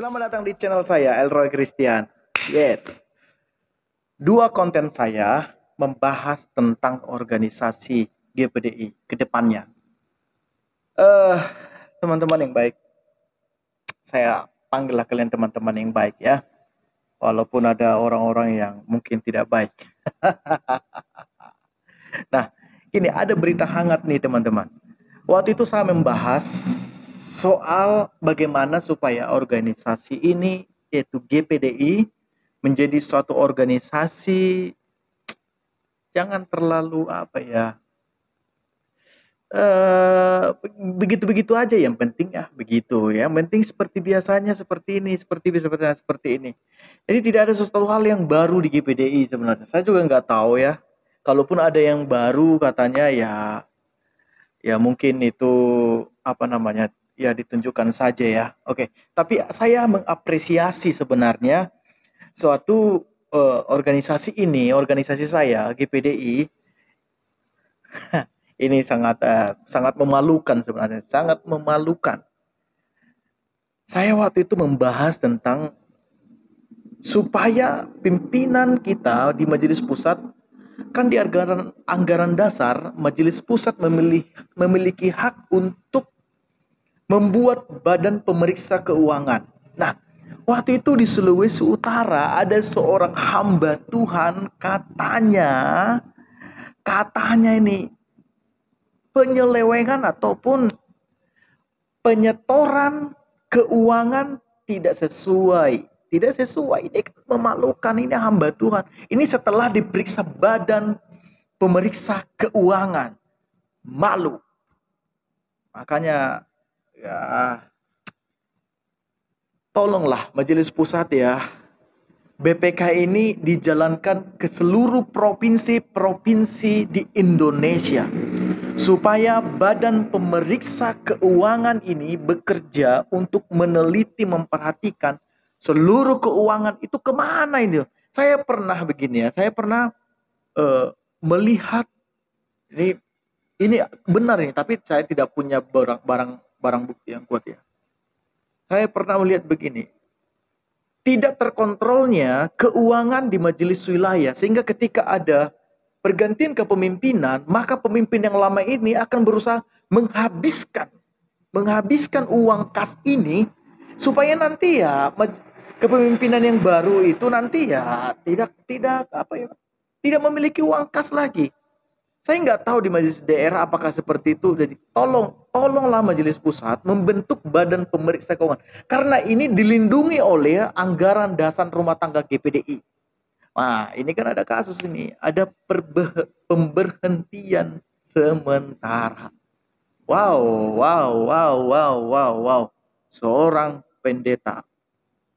Selamat datang di channel saya, Elroy Christian. Yes. Dua konten saya membahas tentang organisasi GPDI ke depannya. Teman-teman yang baik, saya panggillah kalian teman-teman yang baik ya. Walaupun ada orang-orang yang mungkin tidak baik. Nah, ini ada berita hangat nih teman-teman. Waktu itu saya membahas soal bagaimana supaya organisasi ini, yaitu GPDI, menjadi suatu organisasi jangan terlalu begitu-begitu aja, yang penting begitu ya, yang penting seperti biasanya, seperti ini, seperti ini. Jadi tidak ada sesuatu hal yang baru di GPDI sebenarnya. Saya juga nggak tahu ya, kalaupun ada yang baru katanya ya mungkin itu ya ditunjukkan saja ya. Oke, tapi saya mengapresiasi sebenarnya suatu organisasi saya GPDI ini sangat memalukan sebenarnya, sangat memalukan. Saya waktu itu membahas tentang supaya pimpinan kita di Majelis Pusat, kan di anggaran dasar Majelis Pusat memiliki hak untuk membuat badan pemeriksa keuangan. Nah, waktu itu di Sulawesi Utara ada seorang hamba Tuhan, katanya ini penyelewengan ataupun penyetoran keuangan tidak sesuai. Ini memalukan, ini hamba Tuhan. Ini setelah diperiksa badan pemeriksa keuangan. Malu. Makanya ya tolonglah Majelis Pusat ya. BPK ini dijalankan ke seluruh provinsi di Indonesia. Supaya badan pemeriksa keuangan ini bekerja untuk meneliti, memperhatikan seluruh keuangan itu kemana ini. Saya pernah melihat, ini benar ini, tapi saya tidak punya barang bukti yang kuat ya. Saya pernah melihat begini, tidak terkontrolnya keuangan di majelis wilayah, sehingga ketika ada pergantian kepemimpinan, maka pemimpin yang lama ini akan berusaha menghabiskan uang kas ini supaya nanti ya kepemimpinan yang baru itu nanti ya tidak memiliki uang kas lagi. Saya nggak tahu di majelis daerah apakah seperti itu. Jadi tolonglah Majelis Pusat membentuk badan pemeriksa keuangan, karena ini dilindungi oleh anggaran dasar rumah tangga GPDI. Nah, ini kan ada kasus ini, ada pemberhentian sementara. Wow. Seorang pendeta.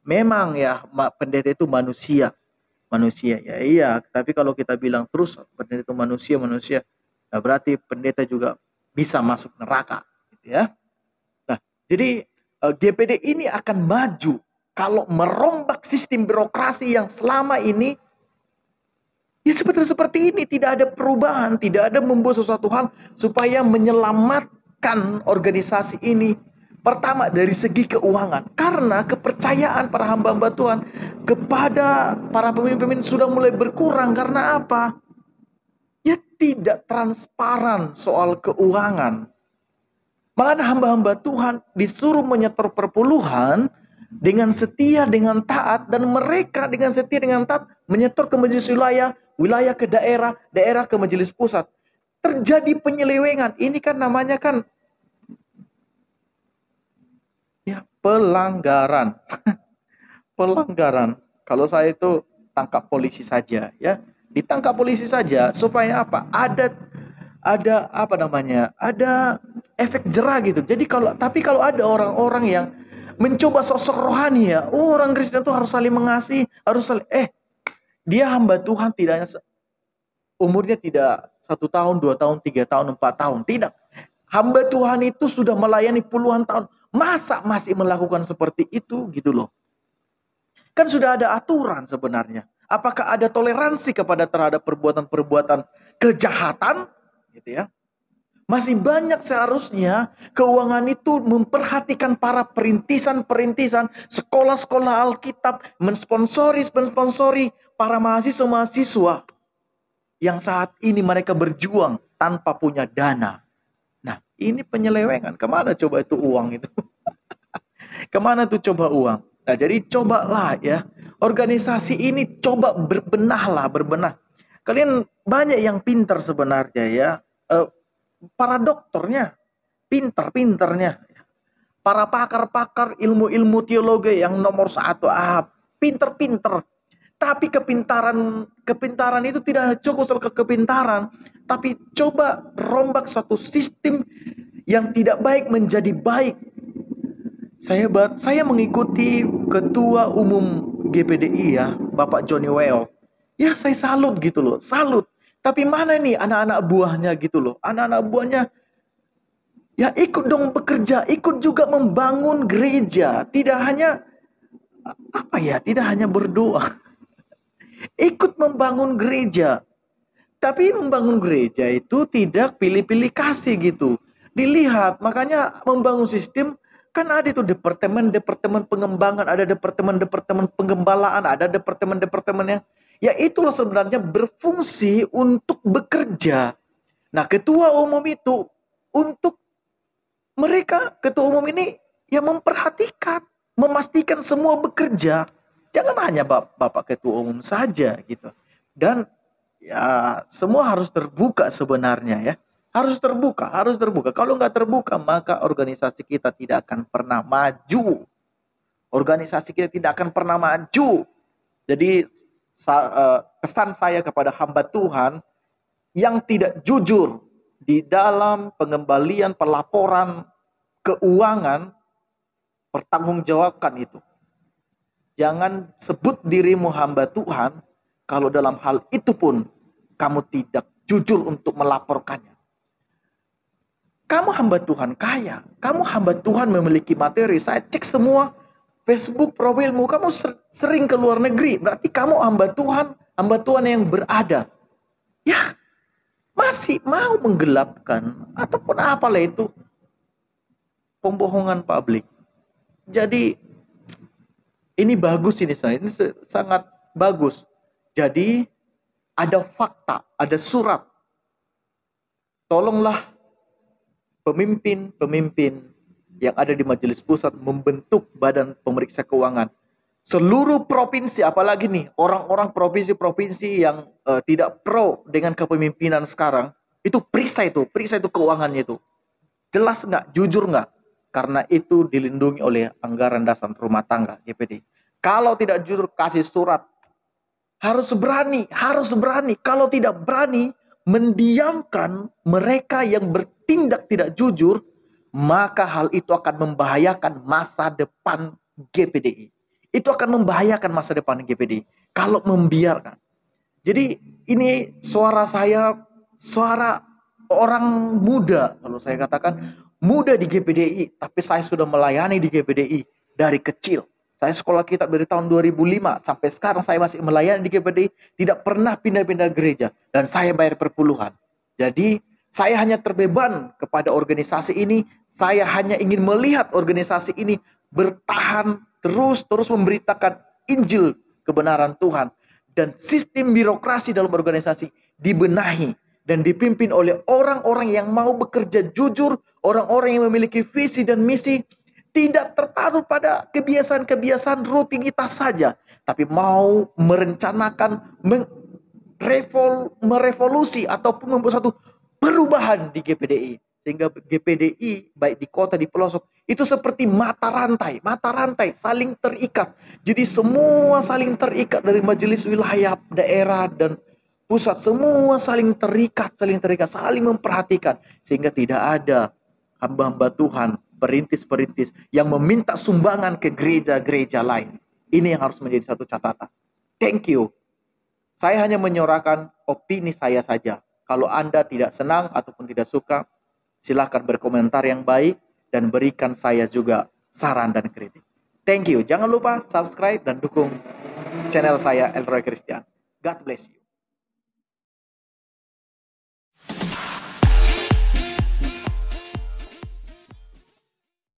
Memang ya, pendeta itu manusia ya, iya. Tapi kalau kita bilang terus pendeta itu manusia, nah berarti pendeta juga bisa masuk neraka, gitu ya. Nah, jadi GPD ini akan maju kalau merombak sistem birokrasi yang selama ini ya seperti ini, tidak ada perubahan, tidak ada membuat sesuatu hal supaya menyelamatkan organisasi ini. Pertama dari segi keuangan, karena kepercayaan para hamba-hamba Tuhan kepada para pemimpin sudah mulai berkurang. Karena apa? Ya tidak transparan soal keuangan. Malah hamba-hamba Tuhan disuruh menyetor perpuluhan dengan setia, dengan taat, dan mereka dengan setia, dengan taat menyetor ke majelis wilayah ke daerah ke majelis pusat. Terjadi penyelewengan. Ini kan namanya kan ya pelanggaran. Pelanggaran. Kalau saya itu tangkap polisi saja ya. Ditangkap polisi saja supaya apa? Ada efek jerah gitu. Jadi kalau ada orang-orang yang mencoba sosok rohani ya, orang Kristen itu harus saling mengasihi, dia hamba Tuhan, tidak hanya umurnya tidak 1 tahun, 2 tahun, 3 tahun, 4 tahun, tidak. Hamba Tuhan itu sudah melayani puluhan tahun, masa masih melakukan seperti itu gitu loh. Kan sudah ada aturan sebenarnya. Apakah ada toleransi terhadap perbuatan-perbuatan kejahatan gitu ya? Masih banyak seharusnya keuangan itu memperhatikan para perintisan-perintisan, sekolah-sekolah Alkitab, mensponsori para mahasiswa-mahasiswa yang saat ini mereka berjuang tanpa punya dana. Nah, ini penyelewengan. Kemana coba itu uang itu? Kemana tuh coba uang? Nah, jadi cobalah ya. Organisasi ini coba berbenah. Kalian banyak yang pintar sebenarnya ya. Para dokternya, pinter-pinternya. Para pakar-pakar ilmu-ilmu teologi yang nomor 1, pinter-pinter. Tapi kepintaran itu tidak cukup soal kepintaran. Tapi coba rombak suatu sistem yang tidak baik menjadi baik. Saya mengikuti Ketua Umum GPDI ya, Bapak Johnny Well. Ya saya salut gitu loh, salut. Tapi mana nih anak-anak buahnya gitu loh. Anak-anak buahnya ya ikut dong bekerja, ikut juga membangun gereja. Tidak hanya tidak hanya berdoa. Ikut membangun gereja. Tapi membangun gereja itu tidak pilih-pilih kasih gitu. Dilihat, makanya membangun sistem kan ada itu departemen-departemen pengembangan, ada departemen-departemen penggembalaan, ada departemen-departemen yang ya itulah sebenarnya berfungsi untuk bekerja. Nah, ketua umum itu untuk mereka, ketua umum ini yang memperhatikan, memastikan semua bekerja. Jangan hanya Bapak ketua umum saja gitu. Dan ya semua harus terbuka sebenarnya ya. Harus terbuka. Kalau nggak terbuka, maka organisasi kita tidak akan pernah maju. Organisasi kita tidak akan pernah maju. Jadi pesan saya kepada hamba Tuhan yang tidak jujur di dalam pengembalian pelaporan keuangan, pertanggungjawabkan itu. Jangan sebut dirimu hamba Tuhan kalau dalam hal itu pun kamu tidak jujur untuk melaporkannya. Kamu hamba Tuhan kaya, kamu hamba Tuhan memiliki materi. Saya cek semua Facebook profilmu, kamu sering ke luar negeri. Berarti kamu hamba Tuhan yang berada. Ya, masih mau menggelapkan ataupun apalah itu pembohongan publik. Jadi ini bagus ini sangat bagus. Jadi ada fakta, ada surat. Tolonglah pemimpin yang ada di Majelis Pusat membentuk badan pemeriksa keuangan. Seluruh provinsi, apalagi nih orang-orang provinsi-provinsi yang tidak pro dengan kepemimpinan sekarang, itu periksa itu keuangannya itu. Jelas nggak, jujur nggak? Karena itu dilindungi oleh anggaran dasar rumah tangga GPD. Kalau tidak jujur, kasih surat. Harus berani. Kalau tidak berani, mendiamkan mereka yang bertindak tidak jujur, maka hal itu akan membahayakan masa depan GPDI. Itu akan membahayakan masa depan GPDI kalau membiarkan. Jadi ini suara saya, suara orang muda, kalau saya katakan muda di GPDI, tapi saya sudah melayani di GPDI dari kecil. Saya sekolah kitab dari tahun 2005 sampai sekarang saya masih melayani di GPDI, tidak pernah pindah-pindah gereja dan saya bayar perpuluhan. Jadi saya hanya terbeban kepada organisasi ini, saya hanya ingin melihat organisasi ini bertahan terus memberitakan Injil kebenaran Tuhan, dan sistem birokrasi dalam organisasi dibenahi dan dipimpin oleh orang-orang yang mau bekerja jujur, orang-orang yang memiliki visi dan misi, tidak terpaku pada kebiasaan-kebiasaan rutinitas saja, tapi mau merencanakan, merevolusi ataupun membuat satu perubahan di GPDI. Sehingga GPDI baik di kota, di pelosok, itu seperti mata rantai saling terikat. Jadi semua saling terikat dari majelis wilayah, daerah, dan pusat. Semua saling terikat, saling memperhatikan. Sehingga tidak ada hamba-hamba Tuhan, perintis-perintis yang meminta sumbangan ke gereja-gereja lain. Ini yang harus menjadi satu catatan. Thank you. Saya hanya menyuarakan opini saya saja. Kalau Anda tidak senang ataupun tidak suka, silahkan berkomentar yang baik dan berikan saya juga saran dan kritik. Thank you. Jangan lupa subscribe dan dukung channel saya, Elroy Christian. God bless you.